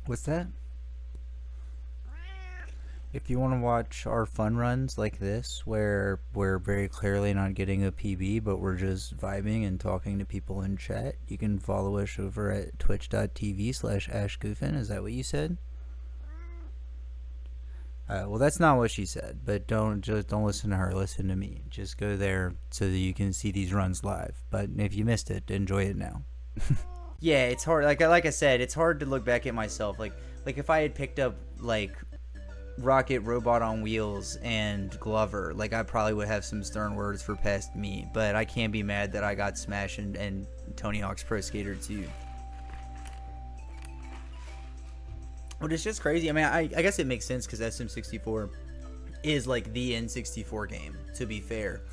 What's that? If you want to watch our fun runs like this, where we're very clearly not getting a PB, but we're just vibing and talking to people in chat, you can follow us over at twitch.tv/ashgoofin. Is that what you said? Well, that's not what she said, but don't listen to her. Listen to me. Just go there so that you can see these runs live. But if you missed it, enjoy it now. Yeah, it's hard. Like I said, it's hard to look back at myself. Like if I had picked up like Rocket Robot on Wheels and Glover, like I probably would have some stern words for past me. But I can't be mad that I got Smash and Tony Hawk's Pro Skater 2. But it's just crazy. I mean, I guess it makes sense because SM64 is like the N64 game, to be fair.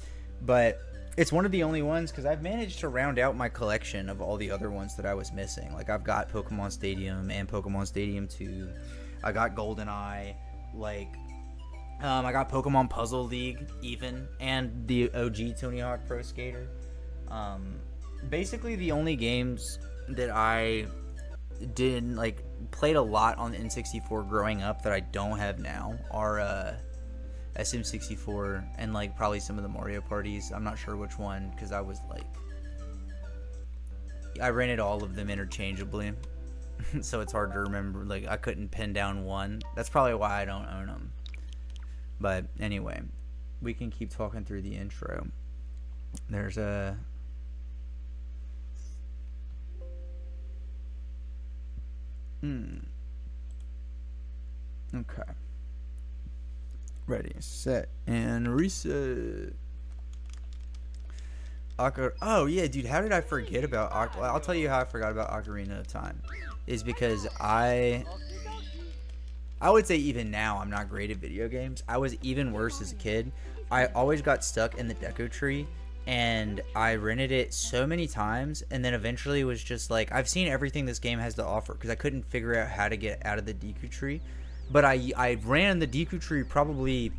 But it's one of the only ones because I've managed to round out my collection of all the other ones that I was missing. Like I've got Pokemon Stadium and Pokemon Stadium 2. I got GoldenEye. Like, I got Pokemon Puzzle League even, and the OG Tony Hawk Pro Skater. Basically the only games that I did like played a lot on the N64 growing up that I don't have now are SM64 and like probably some of the Mario parties. I'm not sure which one because I was like I rented all of them interchangeably. So it's hard to remember. Like I couldn't pin down one. That's probably why I don't own them. But anyway, we can keep talking through the intro. There's a okay. Ready, set, and reset. Oh yeah, dude. How did I forget about Well, I'll tell you how I forgot about Ocarina of Time. Is because I would say even now I'm not great at video games. I was even worse as a kid. I always got stuck in the Deco Tree, and I rented it so many times, and then eventually was just like, I've seen everything this game has to offer because I couldn't figure out how to get out of the Deku Tree. But I ran the Deku Tree probably,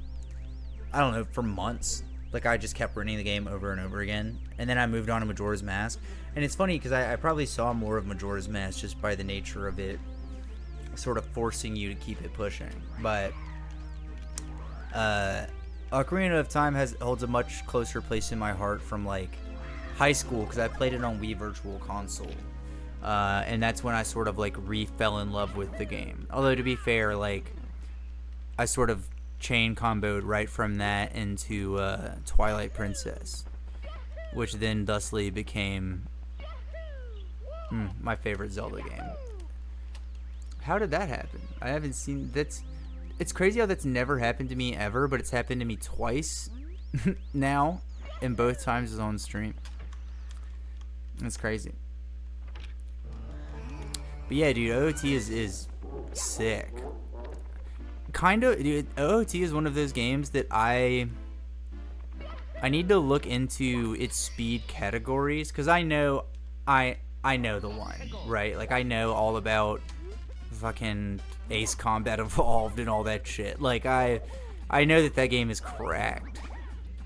I don't know, for months. Like I just kept running the game over and over again, and then I moved on to Majora's Mask. And it's funny because I probably saw more of Majora's Mask just by the nature of it sort of forcing you to keep it pushing. But Ocarina of Time holds a much closer place in my heart from like high school because I played it on Wii Virtual Console. And that's when I sort of like fell in love with the game. Although to be fair, like I sort of chain comboed right from that into Twilight Princess, which then thusly became my favorite Zelda game. How did that happen? I haven't seen that's. It's crazy how that's never happened to me ever, but it's happened to me twice now, and both times is on stream. It's crazy. But yeah, dude, OOT is sick. Kind of, dude. OOT is one of those games that I need to look into its speed categories because I know the one, right? Like I know all about fucking Ace Combat Evolved and all that shit. Like I know that game is cracked.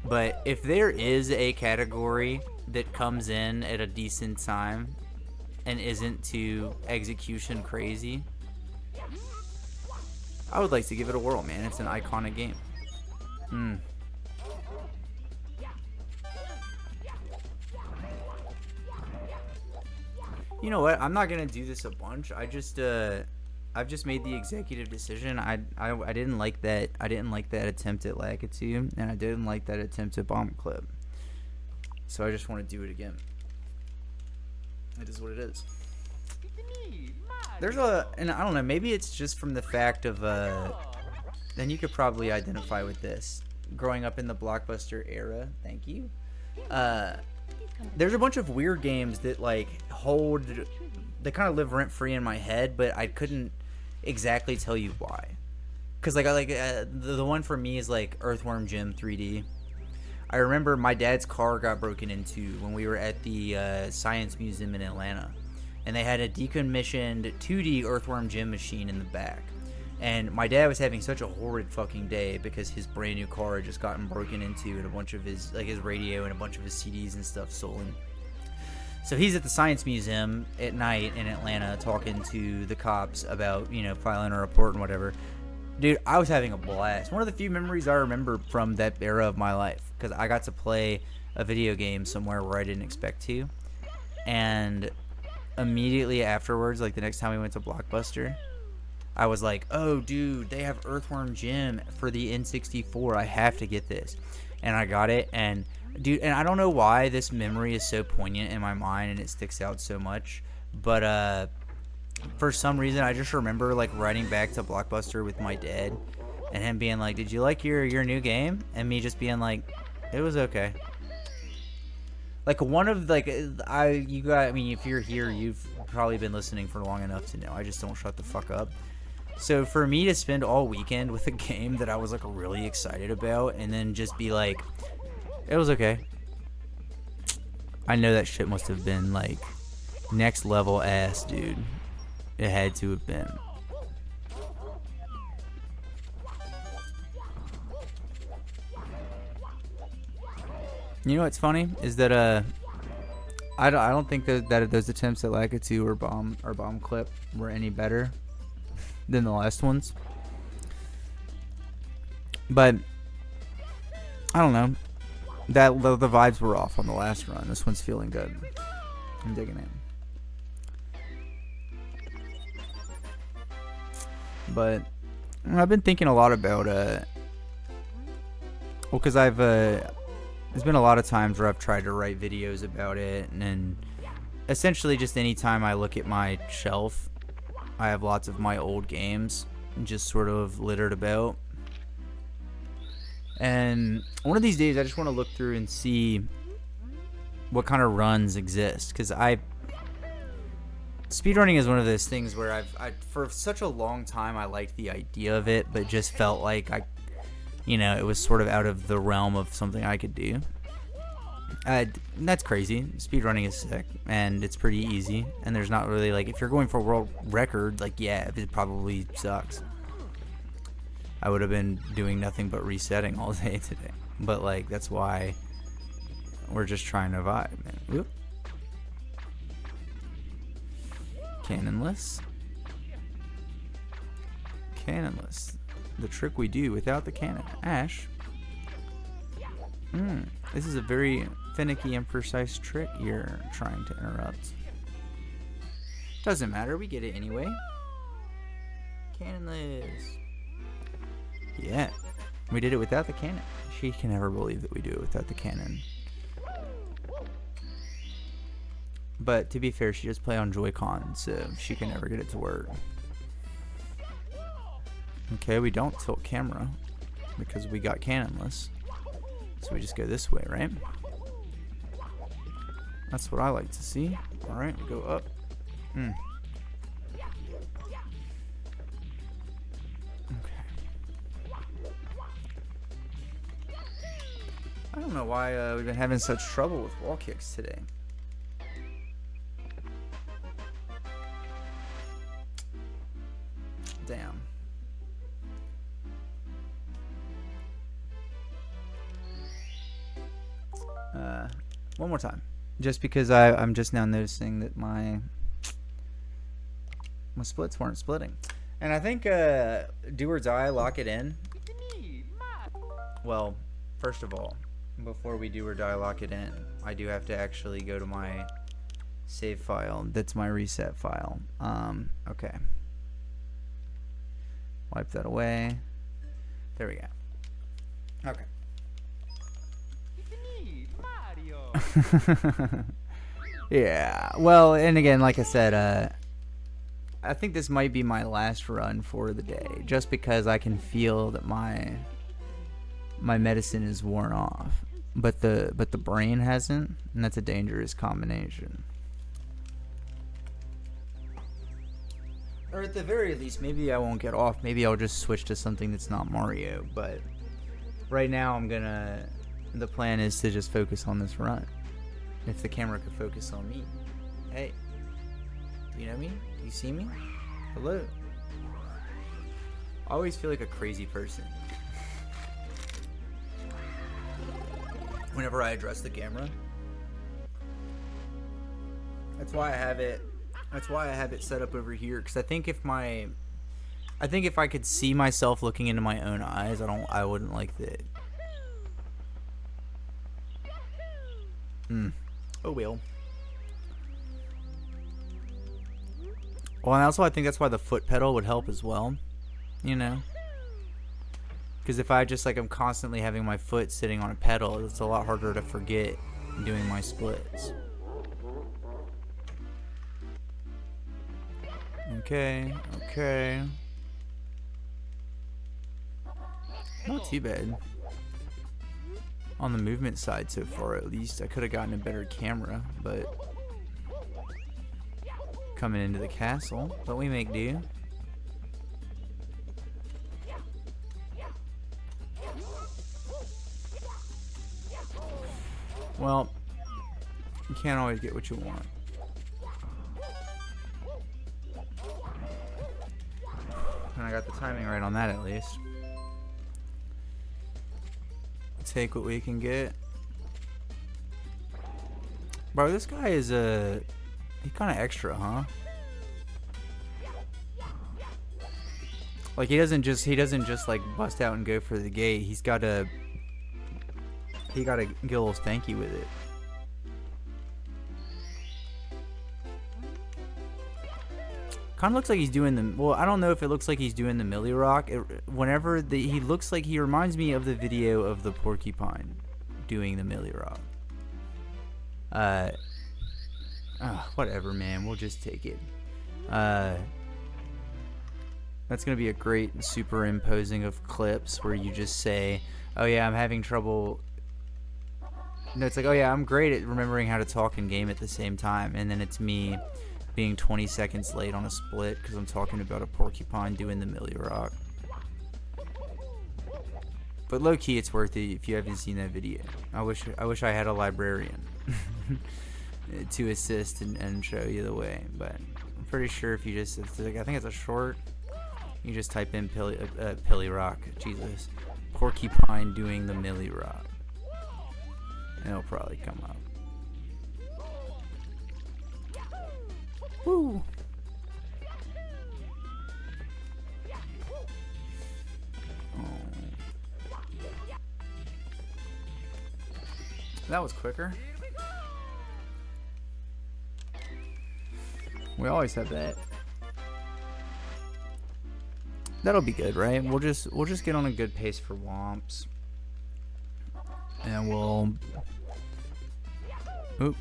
But if there is a category that comes in at a decent time and isn't too execution crazy, I would like to give it a whirl, man. It's an iconic game. You know what? I'm not gonna do this a bunch. I've just made the executive decision. I didn't like that. I didn't like that attempt at Lakitu, and I didn't like that attempt at Bomb Clip. So I just want to do it again. It is what it is. There's and I don't know. Maybe it's just from the fact of then you could probably identify with this. Growing up in the Blockbuster era, thank you. There's a bunch of weird games that like they kind of live rent free in my head, but I couldn't exactly tell you why. Cause like the one for me is like Earthworm Jim 3D. I remember my dad's car got broken into when we were at the Science Museum in Atlanta, and they had a decommissioned 2D Earthworm Jim machine in the back. And my dad was having such a horrid fucking day because his brand new car had just gotten broken into and a bunch of his radio and a bunch of his CDs and stuff stolen. So he's at the Science Museum at night in Atlanta talking to the cops about, you know, filing a report and whatever. Dude, I was having a blast. One of the few memories I remember from that era of my life, because I got to play a video game somewhere where I didn't expect to. And immediately afterwards, like the next time we went to Blockbuster, I was like, oh, dude, they have Earthworm Jim for the N64. I have to get this. And I got it, and dude, and I don't know why this memory is so poignant in my mind and it sticks out so much, but for some reason I just remember like riding back to Blockbuster with my dad and him being like, did you like your new game? And me just being like, it was okay. Like one of like I mean, if you're here, you've probably been listening for long enough to know I just don't shut the fuck up. So for me to spend all weekend with a game that I was like really excited about and then just be like, it was okay. I know that shit must have been like next level ass, dude. It had to have been. You know what's funny is that I don't think that those attempts at Lakitu or bomb clip were any better than the last ones. But I don't know. That the vibes were off on the last run. This one's feeling good. I'm digging it. But I've been thinking a lot about well, because I've there's been a lot of times where I've tried to write videos about it, and essentially just anytime I look at my shelf, I have lots of my old games just sort of littered about. And one of these days I just want to look through and see what kind of runs exist, because speedrunning is one of those things where I for such a long time I liked the idea of it, but just felt like it was sort of out of the realm of something I could do. That's crazy. Speedrunning is sick, and it's pretty easy, and there's not really, like, if you're going for a world record, like, yeah, it probably sucks. I would have been doing nothing but resetting all day today. But, like, that's why we're just trying to vibe, man. Whoop. Cannonless. Cannonless. The trick we do without the cannon. Ash. This is a very finicky and precise trick you're trying to interrupt. Doesn't matter, we get it anyway. Cannonless. Yeah, we did it without the cannon. She can never believe that we do it without the cannon. But to be fair, she does play on Joy-Con, so she can never get it to work. Okay, we don't tilt camera because we got cannonless. So we just go this way, right? That's what I like to see. Alright, we go up. Okay. I don't know why we've been having such trouble with wall kicks today. Damn. One more time, just because I'm just now noticing that my splits weren't splitting, and I think do or die, lock it in. Well, first of all, before we do or die lock it in, I do have to actually go to my save file. That's my reset file. Okay. Wipe that away. There we go. Okay. Yeah, well, and again, like I said, I think this might be my last run for the day, just because I can feel that my medicine is worn off, but the brain hasn't, and that's a dangerous combination. Or at the very least, maybe I won't get off. Maybe I'll just switch to something that's not Mario. But right now, the plan is to just focus on this run. If the camera could focus on me. Hey. Do you know me? Do you see me? Hello. I always feel like a crazy person whenever I address the camera. That's why I have it. That's why I have it set up over here. Because I think if I could see myself looking into my own eyes, I wouldn't like that. Oh well. Well, and also I think that's why the foot pedal would help as well. You know? Because if I just, like, I'm constantly having my foot sitting on a pedal, it's a lot harder to forget doing my splits. Okay, okay. Not too bad. On the movement side so far, at least. I could have gotten a better camera, but... Coming into the castle, but we make do. Well, you can't always get what you want. And I got the timing right on that at least. Take what we can get. Bro, this guy is he's kind of extra, huh? Like he doesn't just like bust out and go for the gate. He gotta get a little stanky with it. Kind of looks like he's doing the... Well, I don't know if it looks like he's doing the Millie Rock. He looks like... He reminds me of the video of the porcupine doing the Millie Rock. Whatever, man. We'll just take it. That's going to be a great superimposing of clips where you just say, oh yeah, I'm having trouble... No, it's like, oh yeah, I'm great at remembering how to talk in game at the same time. And then it's me... being 20 seconds late on a split because I'm talking about a porcupine doing the Millie Rock. But low-key, it's worth it if you haven't seen that video. I wish I had a librarian to assist and show you the way. But I'm pretty sure if you just, I think it's a short, you just type in Pilly Rock. Jesus. Porcupine doing the Millie Rock. And it'll probably come up. Woo. Oh. That was quicker. We always have that. That'll be good, right? We'll just get on a good pace for Womps. And we'll... Oop.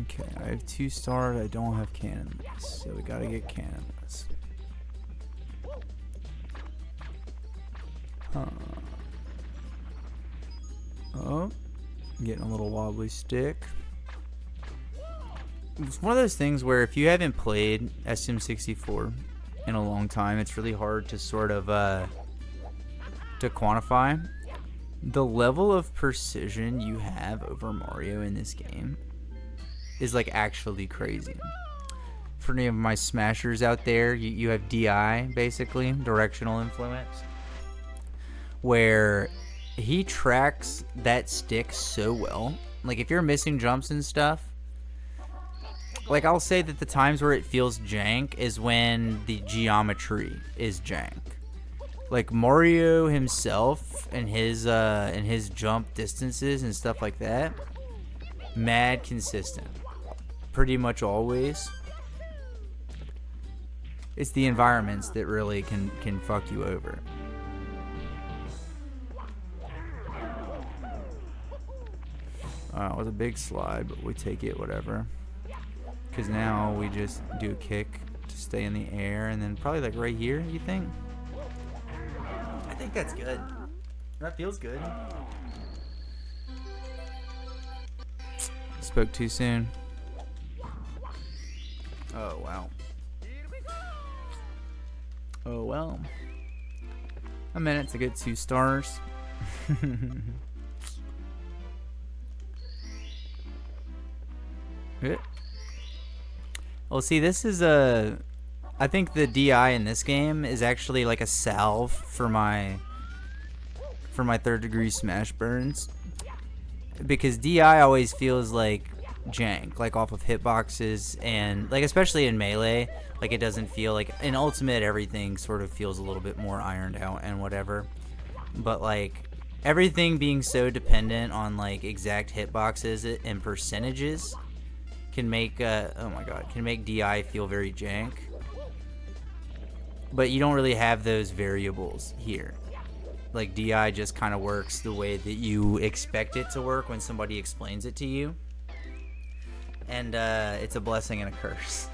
Okay, I have 2 stars. I don't have cannonless, so we gotta get cannonless. Oh, getting a little wobbly stick. It's one of those things where if you haven't played SM64 in a long time, it's really hard to sort of to quantify the level of precision you have over Mario in this game. Is like actually crazy. For any of my smashers out there, you have DI, basically, directional influence, where he tracks that stick so well. Like if you're missing jumps and stuff, like I'll say that the times where it feels jank is when the geometry is jank. Like Mario himself and his jump distances and stuff like that, mad consistent. Pretty much always. It's the environments that really can fuck you over. It was a big slide, but we take it, whatever. Because now we just do a kick to stay in the air, and then probably like right here, you think? I think that's good. That feels good. Spoke too soon. Oh, wow. Oh, well. A minute to get 2 stars. Well, see, this is a... I think the DI in this game is actually like a salve for my 3rd degree smash burns. because DI always feels like jank, like off of hitboxes, and like especially in melee, like it doesn't feel like in ultimate everything sort of feels a little bit more ironed out and whatever, but like everything being so dependent on like exact hitboxes and percentages can make oh my god, can make DI feel very jank, but you don't really have those variables here. Like DI just kind of works the way that you expect it to work when somebody explains it to you. And it's a blessing and a curse.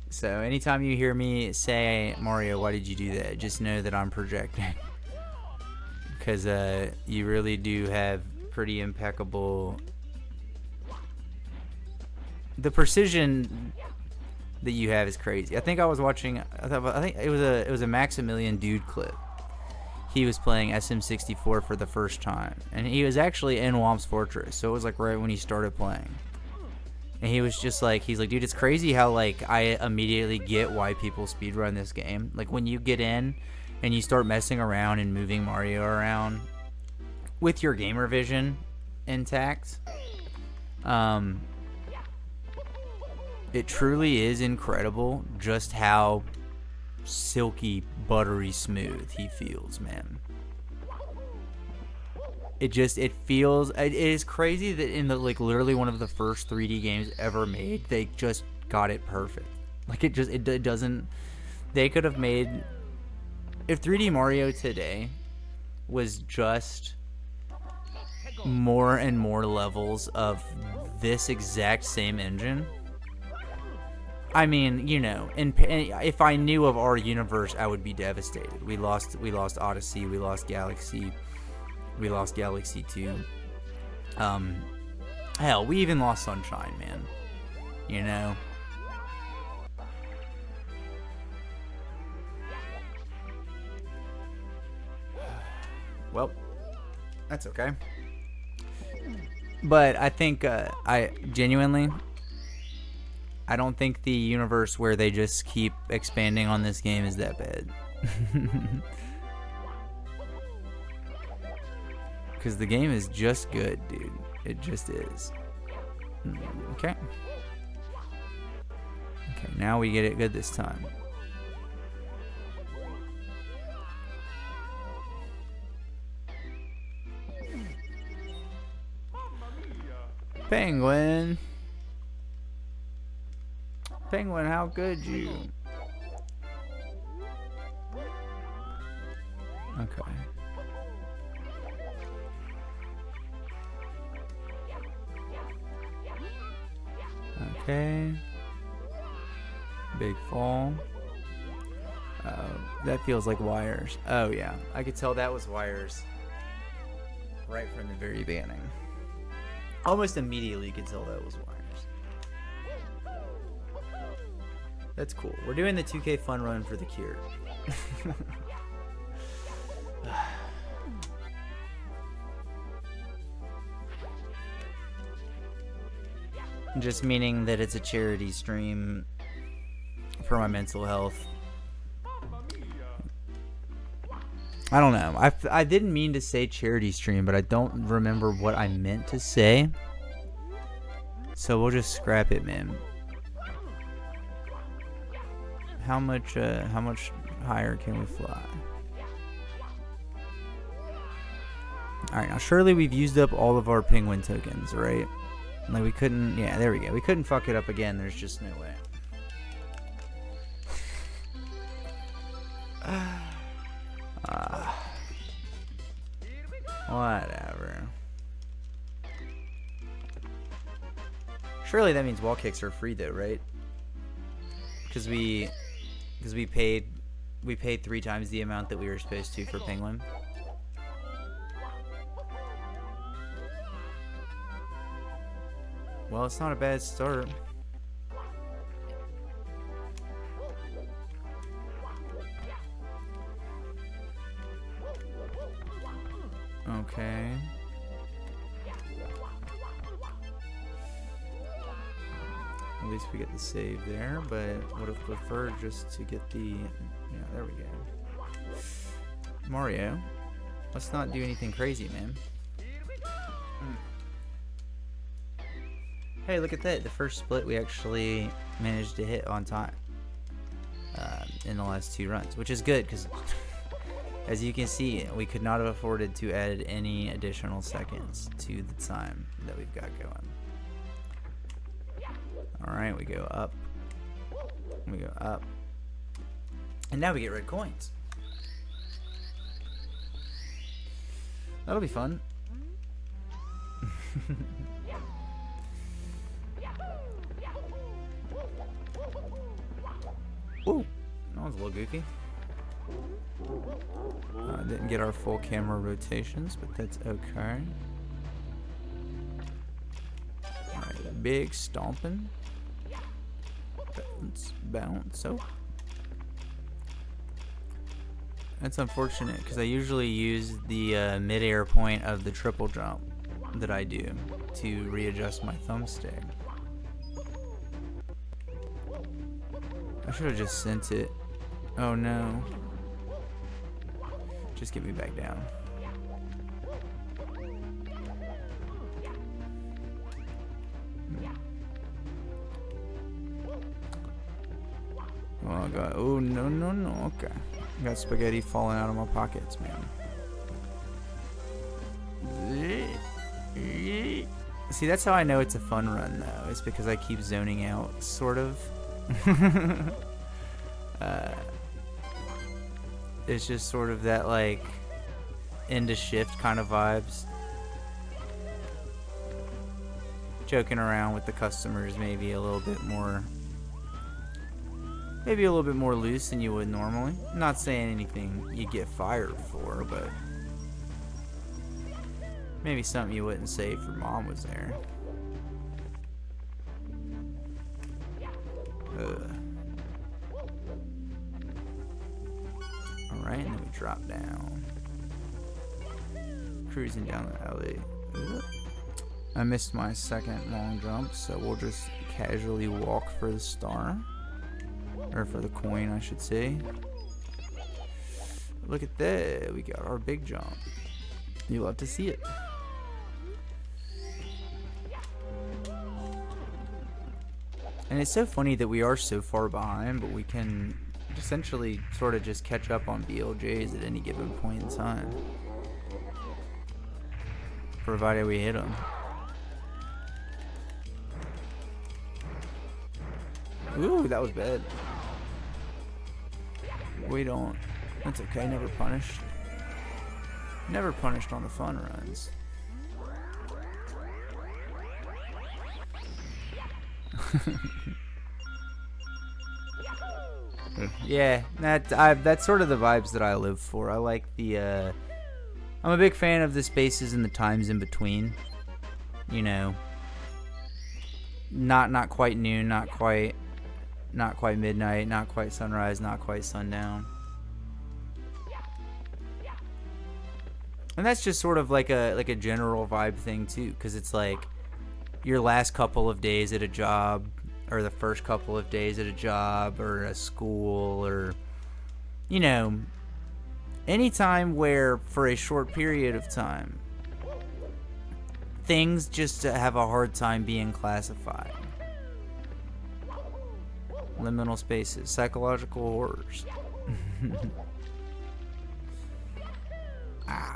So anytime you hear me say, Mario, why did you do that? Just know that I'm projecting. Because you really do have pretty impeccable... The precision that you have is crazy. I think I was watching... I think it was a Maximilian Dude clip. He was playing SM64 for the first time, and he was actually in Womp's Fortress, so it was like right when he started playing. And he was just like, he's like, dude, it's crazy how like I immediately get why people speedrun this game. Like when you get in and you start messing around and moving Mario around with your gamer vision intact, it truly is incredible just how silky, buttery smooth he feels, man. It feels, it is crazy that in the like literally one of the first 3D games ever made, they just got it perfect. Like it doesn't, they could have made, if 3D Mario today was just more and more levels of this exact same engine, I mean, you know, and if I knew of our universe, I would be devastated. We lost Odyssey, we lost Galaxy, we lost Galaxy 2. Hell, we even lost Sunshine, man. You know? Well, that's okay. But I think, I genuinely... I don't think the universe where they just keep expanding on this game is that bad. Because the game is just good, dude. It just is. Okay. Okay, now we get it good this time. Penguin. Penguin, how good you? Okay. Okay. Big fall. That feels like wires. Oh yeah, I could tell that was wires right from the very beginning. Almost immediately could tell that was wires. That's cool. We're doing the 2K fun run for the cure. Just meaning that it's a charity stream for my mental health. I don't know. I didn't mean to say charity stream, but I don't remember what I meant to say. So we'll just scrap it, man. How much higher can we fly? Alright, now surely we've used up all of our penguin tokens, right? Like we couldn't, yeah, there we go. We couldn't fuck it up again. There's just no way. Whatever. Surely that means wall kicks are free though, right? Because we paid 3 times the amount that we were supposed to for penguin. Well, it's not a bad start. Okay. At least we get the save there, but would have preferred just to get the... Yeah, there we go. Mario, let's not do anything crazy, man. Hey, look at that. The first split we actually managed to hit on time in the last 2 runs, which is good because, as you can see, we could not have afforded to add any additional seconds to the time that we've got going. Alright, we go up. We go up. And now we get red coins. That'll be fun. Ooh, that was a little goofy. Didn't get our full camera rotations, but that's okay. Alright, big stomping. Bounce, bounce. Oh. That's unfortunate because I usually use the mid-air point of the triple jump that I do to readjust my thumbstick. I should have just sent it. Oh no. Just get me back down. Oh god. Oh no no no. Okay. Got spaghetti falling out of my pockets, man. See, that's how I know it's a fun run, though. It's because I keep zoning out, sort of. It's just sort of that, like, into shift kind of vibes. Joking around with the customers, maybe a little bit more loose than you would normally. I'm not saying anything you get fired for, but maybe something you wouldn't say if your mom was there. Alright, and then we drop down. Cruising down the alley. I missed my second long jump, so we'll just casually walk for the star. Or for the coin, I should say. Look at that. We got our big jump. You love to see it. And it's so funny that we are so far behind, but we can essentially sort of just catch up on BLJs at any given point in time. Provided we hit them. Ooh, that was bad. We don't. That's okay, never punished. Never punished on the fun runs. Yeah, that's sort of the vibes that I live for. I like the I'm a big fan of the spaces and the times in between. You know, not quite noon, not quite midnight, not quite sunrise, not quite sundown. And that's just sort of like a general vibe thing too, because it's like your last couple of days at a job, or the first couple of days at a job or a school, or, you know, any time where for a short period of time things just have a hard time being classified. Liminal spaces, psychological horrors.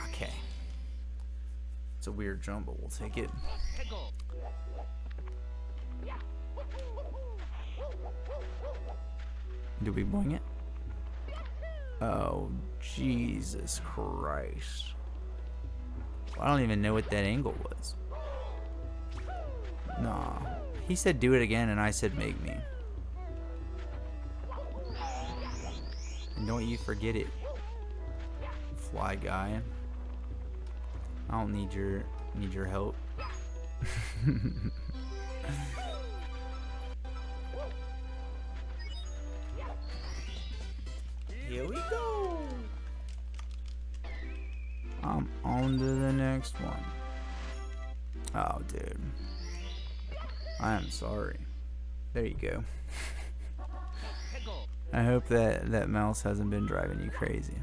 Okay. It's a weird jump, but we'll take it. Did we boing it? Oh, Jesus Christ. I don't even know what that angle was. Nah. He said do it again, and I said make me. And don't you forget it, fly guy. I don't need your help. Here we go. I'm on to the next one. Oh, dude. I am sorry. There you go. I hope that mouse hasn't been driving you crazy.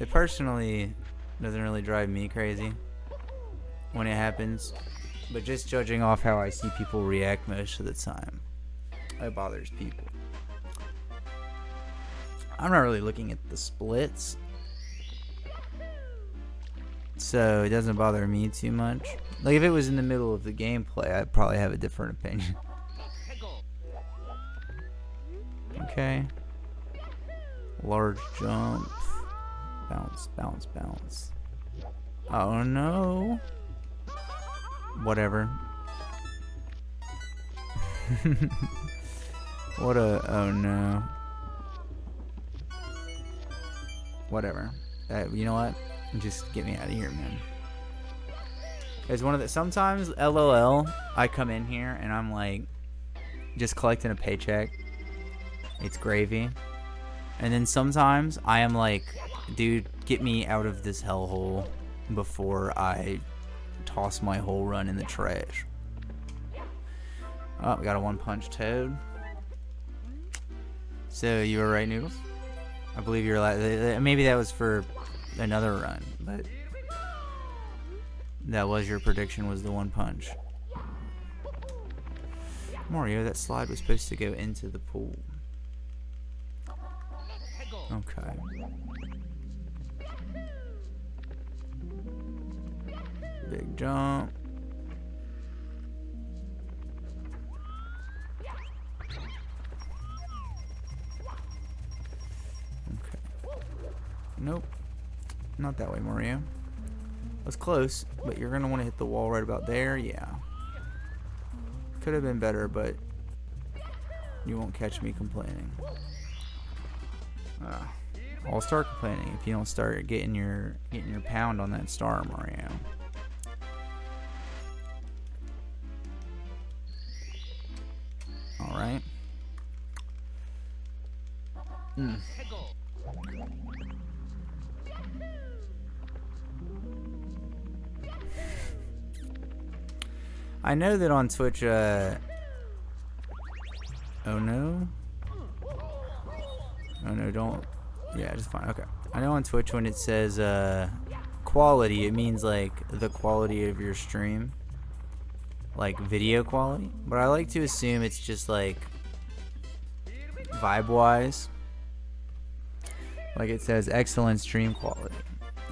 It personally doesn't really drive me crazy when it happens, but just judging off how I see people react most of the time, it bothers people. I'm not really looking at the splits, so it doesn't bother me too much. Like, if it was in the middle of the gameplay, I'd probably have a different opinion. Okay. Large jump. Bounce, bounce, bounce. Oh no. Whatever. What a... oh no. Whatever. You know what? Just get me out of here, man. It's one of the... sometimes, LOL, I come in here and I'm like... just collecting a paycheck. It's gravy. And then sometimes I am like... dude, get me out of this hellhole before I toss my whole run in the trash. Oh, we got a one-punch Toad. So, you were right, Noodles? I believe you're like... maybe that was for another run, but... that was your prediction, was the one punch. Mario, that slide was supposed to go into the pool. Okay. Big jump. Okay. Nope. Not that way, Mario. Was close, but you're going to want to hit the wall right about there. Yeah. Could have been better, but you won't catch me complaining. I'll start complaining if you don't start getting your pound on that star, Mario. All right. I know that on Twitch, oh no. Oh no, don't. Yeah, just fine. Okay. I know on Twitch when it says quality, it means like the quality of your stream. Like video quality. But I like to assume it's just like vibe-wise. Like it says excellent stream quality.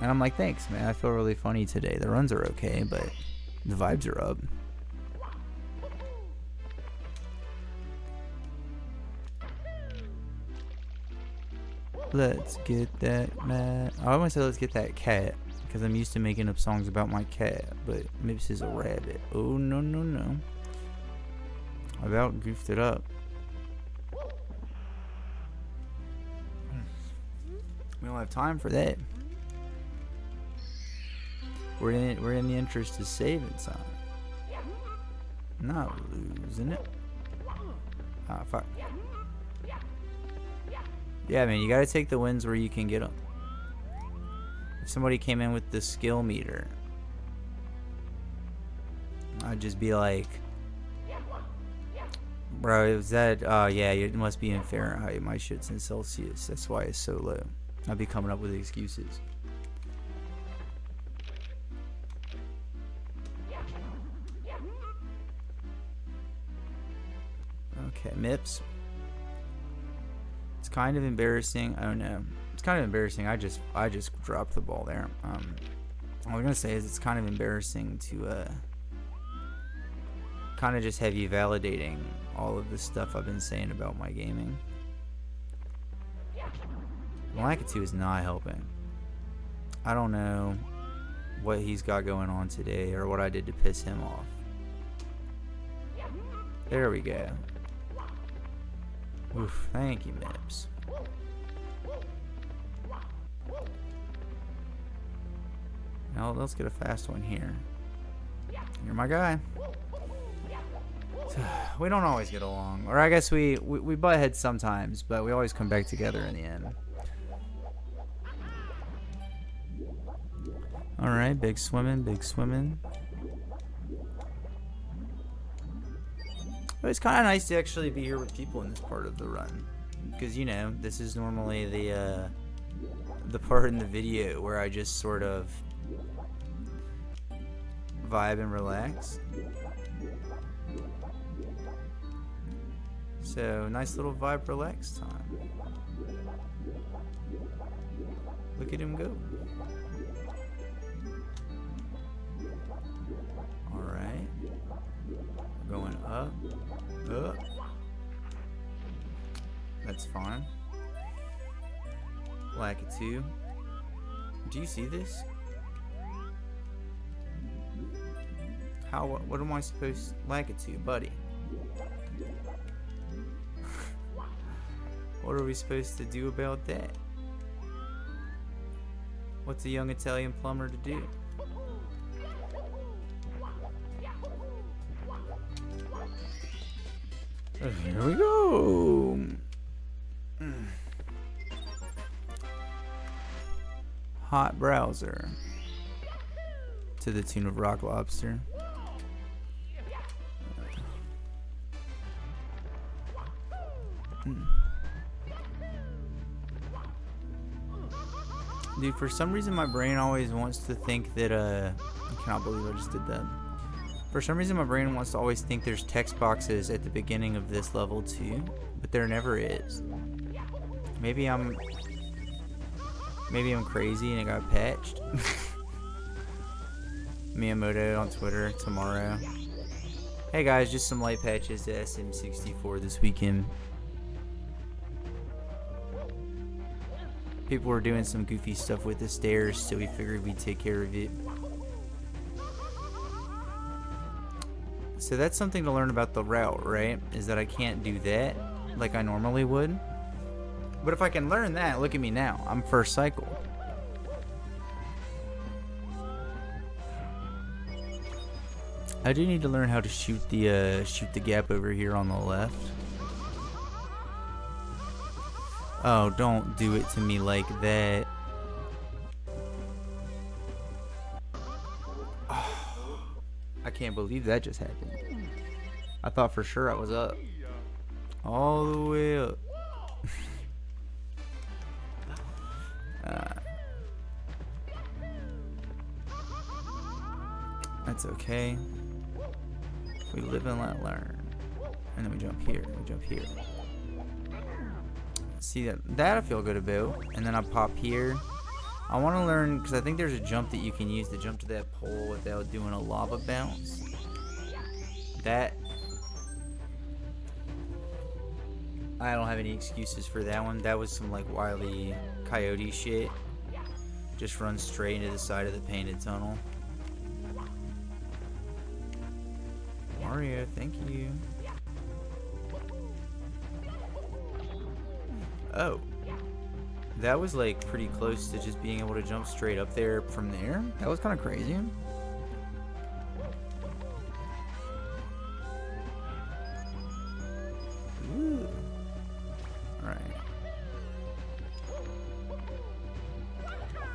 And I'm like, thanks, man. I feel really funny today. The runs are okay, but the vibes are up. Let's get that mat. I almost said let's get that cat because I'm used to making up songs about my cat, but Mips is a rabbit. Oh no no no! I about goofed it up. We don't have time for that. We're in the interest of saving time, not losing it. Ah, fuck. Yeah, man, you gotta take the wins where you can get them. If somebody came in with the skill meter, I'd just be like, bro, is that, yeah, it must be in Fahrenheit. My shit's in Celsius. That's why it's so low. I'd be coming up with excuses. Okay, Mips. It's kind of embarrassing. I don't know. It's kind of embarrassing. I just dropped the ball there. All I'm gonna say is it's kind of embarrassing to kind of just have you validating all of this stuff I've been saying about my gaming. Lakitu is not helping. I don't know what he's got going on today or what I did to piss him off. There we go. Oof, thank you, Mips. Now let's get a fast one here. You're my guy. We don't always get along, or I guess we butt heads sometimes, but we always come back together in the end. All right, big swimming, big swimming. But it's kind of nice to actually be here with people in this part of the run, because you know this is normally the part in the video where I just sort of vibe and relax. So, nice little vibe relax time. Look at him go. Alright. We're going up. Up. That's fine. Lakitu. Do you see this? What am I supposed to... Lakitu, buddy. What are we supposed to do about that? What's a young Italian plumber to do? Here we go. Hot browser. To the tune of Rock Lobster. Dude, for some reason my brain always wants to think that, I cannot believe I just did that. For some reason my brain wants to always think there's text boxes at the beginning of this level too, but there never is. Maybe I'm crazy and it got patched. Miyamoto on Twitter tomorrow. Hey guys, just some light patches to SM64 this weekend. People were doing some goofy stuff with the stairs, so we figured we'd take care of it. So that's something to learn about the route, right? Is that I can't do that like I normally would. But if I can learn that, look at me now. I'm first cycle. I do need to learn how to shoot the gap over here on the left. Oh, don't do it to me like that. Oh, I can't believe that just happened. I thought for sure I was up. All the way up. That's okay. We live and let learn. And then we jump here. We jump here. See that I feel good about. And then I pop here. I want to learn, because I think there's a jump that you can use to jump to that pole without doing a lava bounce. That, I don't have any excuses for that one. That was some like Wile E. Coyote shit. Just run straight into the side of the painted tunnel. Mario, thank you. Oh, that was like pretty close to just being able to jump straight up there from there. That was kind of crazy. Ooh. Alright.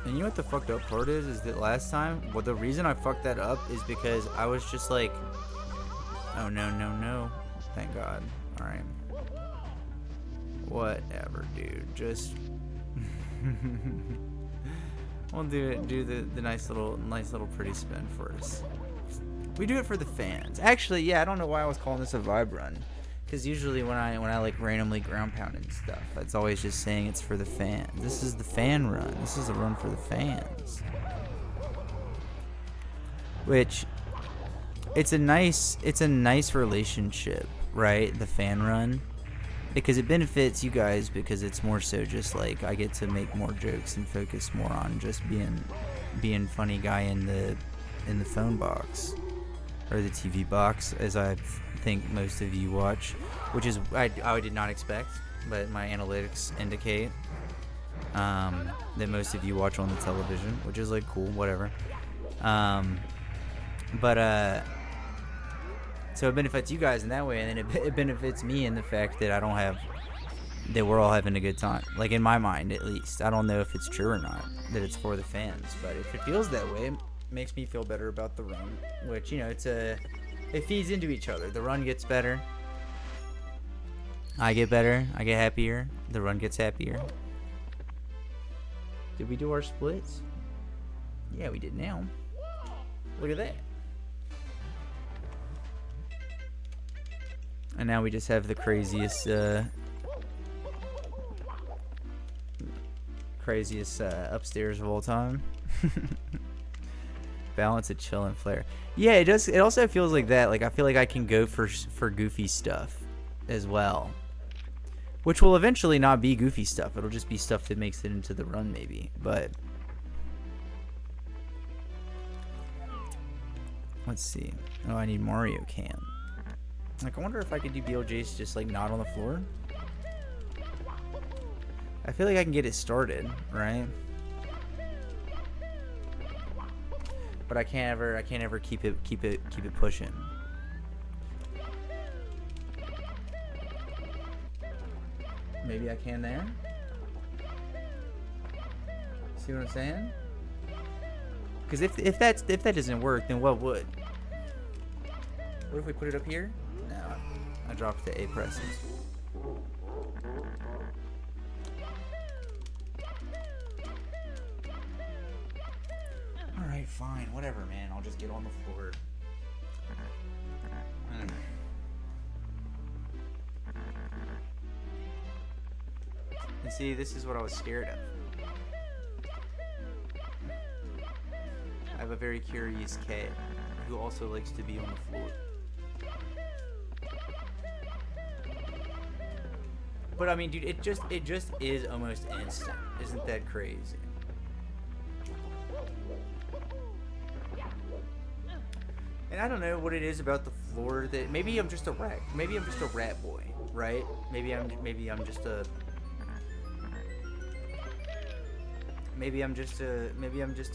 And you know what the fucked up part is that last time, well, the reason I fucked that up is because I was just like, oh no, no, no. Thank God. Alright. Whatever, dude. Just we'll do the nice little pretty spin for us. We do it for the fans. Actually, yeah, I don't know why I was calling this a vibe run, because usually when I like randomly ground pound and stuff, it's always just saying it's for the fans. This is the fan run. This is a run for the fans. Which it's a nice relationship, right? The fan run. Because it benefits you guys, because it's more so just like I get to make more jokes and focus more on just being funny guy in the phone box or the TV box, as I think most of you watch, which is I did not expect, but my analytics indicate that most of you watch on the television, which is like cool, whatever. So it benefits you guys in that way, and then it benefits me in the fact that that we're all having a good time. Like in my mind, at least. I don't know if it's true or not, that it's for the fans, but if it feels that way, it makes me feel better about the run. Which, you know, it feeds into each other. The run gets better. I get better. I get happier. The run gets happier. Did we do our splits? Yeah, we did now. Look at that. And now we just have the craziest, upstairs of all time. Balance of chill and flare. Yeah, it does. It also feels like that. Like I feel like I can go for goofy stuff as well, which will eventually not be goofy stuff. It'll just be stuff that makes it into the run, maybe. But let's see. Oh, I need Mario Cam. Like I wonder if I could do BLJs just like not on the floor. I feel like I can get it started, right? But I can't ever keep it pushing. Maybe I can there. See what I'm saying? Because if that doesn't work, then what would? What if we put it up here? No, I dropped the A presses. Alright, fine, whatever, man. I'll just get on the floor. And see, this is what I was scared of. I have a very curious K who also likes to be on the floor. But I mean, dude, it just is almost instant. Isn't that crazy? And I don't know what it is about the floor that maybe I'm just a rat. Maybe I'm just a rat boy, right? Maybe I'm just a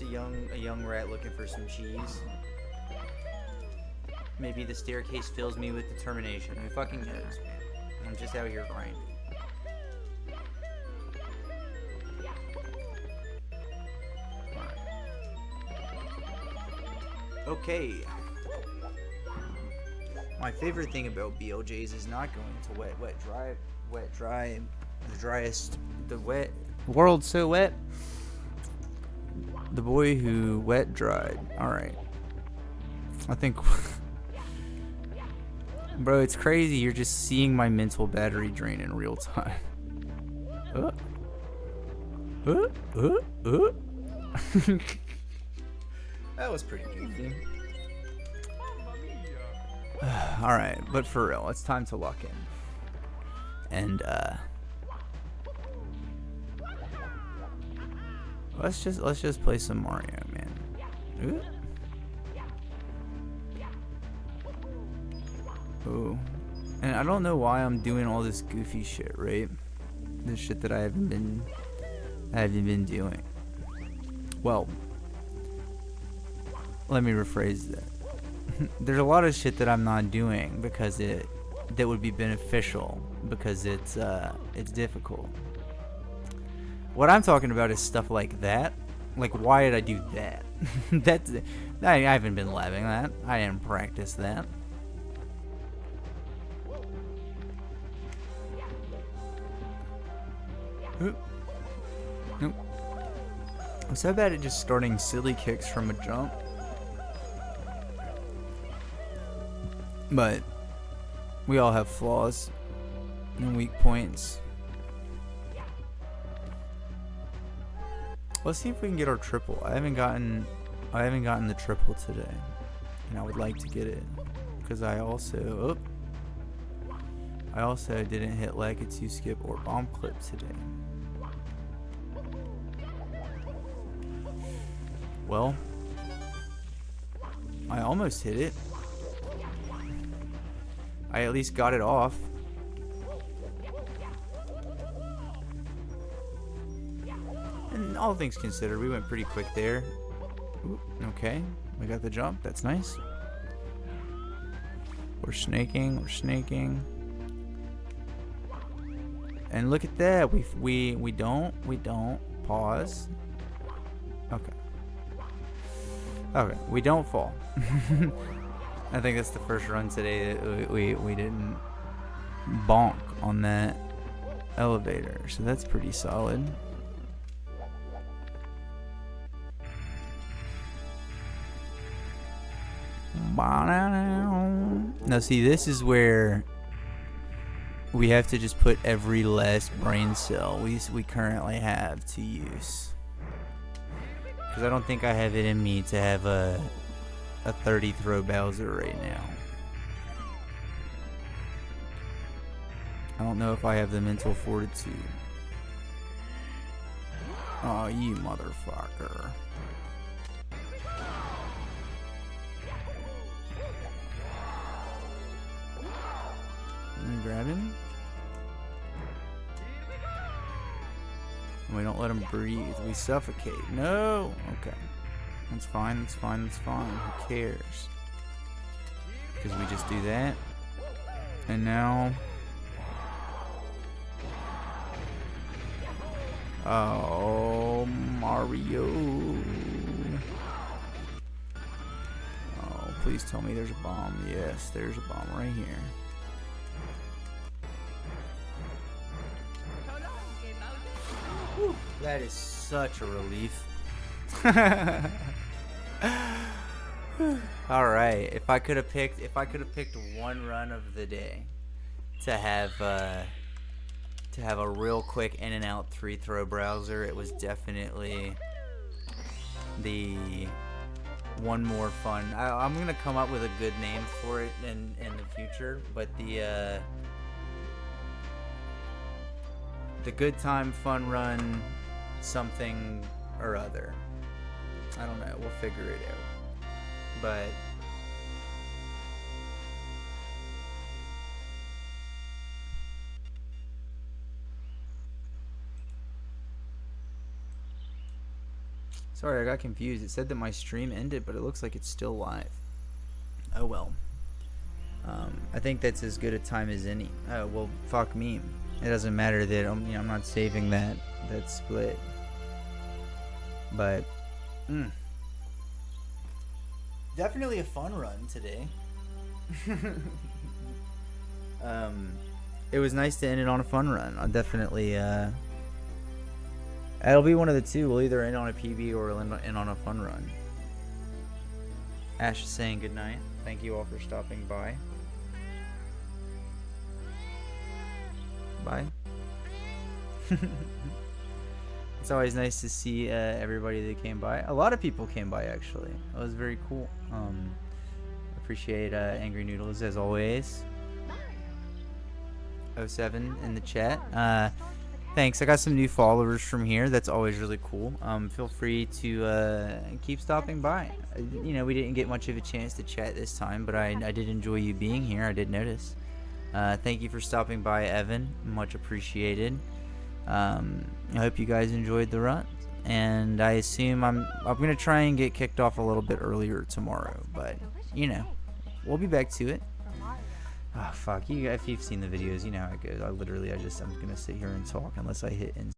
young rat looking for some cheese. Maybe the staircase fills me with determination. Who fucking knows, man? I'm just out here grinding. Okay. My favorite thing about BLJs is not going to wet, dry, the wet, world so wet. The boy who wet dried. Alright. I think, bro, it's crazy. You're just seeing my mental battery drain in real time. That was pretty goofy. Alright, but for real, it's time to lock in. And let's just play some Mario, man. Ooh. And I don't know why I'm doing all this goofy shit, right? This shit that I haven't been doing. Well, let me rephrase that. There's a lot of shit that I'm not doing because that would be beneficial because it's difficult. What I'm talking about is stuff like that. Like, why did I do that? I haven't been labbing that. I didn't practice that. Nope. I'm so bad at just starting silly kicks from a jump. But we all have flaws and weak points. Let's see if we can get our triple. I haven't gotten the triple today, and I would like to get it because I also didn't hit Lakitu skip or bomb clip today. Well, I almost hit it. I at least got it off. And all things considered, we went pretty quick there. Ooh, okay, we got the jump. That's nice. We're snaking. And look at that. We don't pause. Okay. Okay, we don't fall. I think that's the first run today that we didn't bonk on that elevator, so that's pretty solid. Now see, this is where we have to just put every last brain cell we currently have to use. Because I don't think I have it in me to have a 30 throw Bowser right now. I don't know if I have the mental fortitude. Oh, you motherfucker. Grab him. We don't let him breathe. We suffocate. No. Okay. That's fine. That's fine. That's fine. Who cares? Because we just do that. And now. Oh, Mario. Oh, please tell me there's a bomb. Yes, there's a bomb right here. Whew, that is such a relief. All right, if I could have picked one run of the day to have a real quick in and out 3-throw browser, it was definitely the one more fun. I'm gonna come up with a good name for it in the future, but the good time fun run something or other. I don't know. We'll figure it out. But sorry, I got confused. It said that my stream ended, but it looks like it's still live. Oh well. I think that's as good a time as any. Well, fuck me. It doesn't matter that I'm not saving that split. But definitely a fun run today. It was nice to end it on a fun run. I'll definitely it'll be one of the two. We'll either end on a PB or we'll end on a fun run. Ash is saying good night. Thank you all for stopping by. Bye. It's always nice to see everybody that came by. A lot of people came by, actually. That was very cool. Appreciate Angry Noodles as always. 07 in the chat. Thanks. I got some new followers from here. That's always really cool. Feel free to keep stopping by. We didn't get much of a chance to chat this time, but I did enjoy you being here. I did notice. Thank you for stopping by, Evan. Much appreciated. I hope you guys enjoyed the run, and I assume I'm gonna try and get kicked off a little bit earlier tomorrow, but we'll be back to it. Oh fuck, if you've seen the videos, you know how it goes. I'm gonna sit here and talk unless I hit